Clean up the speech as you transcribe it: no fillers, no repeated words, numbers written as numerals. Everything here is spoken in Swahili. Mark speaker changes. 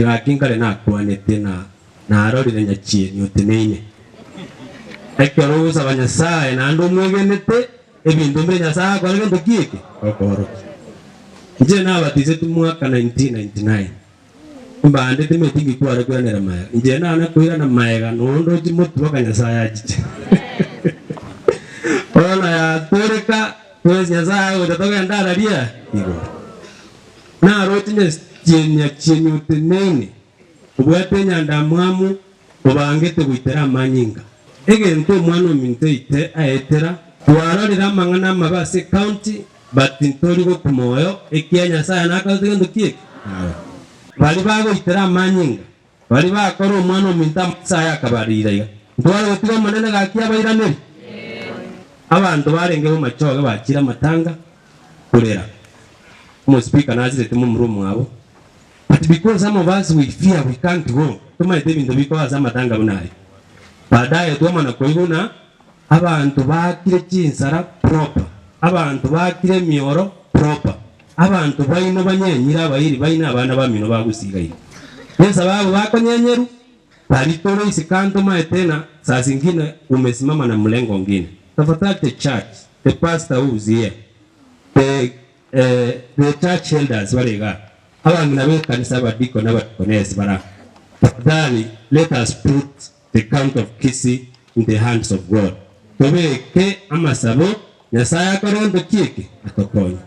Speaker 1: tigakinkare nakwanete na arorire nyachieni uteneine ekero usaba Nyasaye na ndo mwegenete ebintu mbere Nyasaye akora gento kieke okoro nje nabatize tu mwaka 1999 mbande timetingi kwara kwanera maya nje na kwira na maya nondo jimutu waka Nyasaye ajiche ona ya toreka kwezi Nyasaye utatoka ndara ria igo na rotine jenya chenyu tenene ubwate nyanda mwamu ubangete gwitera manyinga egento mwana minteite aetera warorira mangana mabase county but ntori go kumoyo ekia Nyasaye nakazega ndokie bali bago itera manyinga bali bakora umwana minta Nyasaye akabarira iga ntwara gutiga manene gakia bairane abantu barengeho machoga bakira matanga kurera mo speaker nazire temu murumu abo but because some of us we fear we can't go tumaite bintu bikoza matanga bunari baadaye twamana koibuna abantu bakire kinsara proper abantu bakire mioro proper abantu bayino banyenyira bayiri bayina abana bamino bagusigaye yesa babo bakonyenyeru bali toro isikanto maetena saa zingine umesimama na mlengo ngine tafadhali the church the pastor who's here the church elders barega abantu nabe kanisa badiko n'abakonesi bara tafadhali let us put the count of Kisii in the hands of God tobeke amasabo Nyasaye akarondo kieke atokonya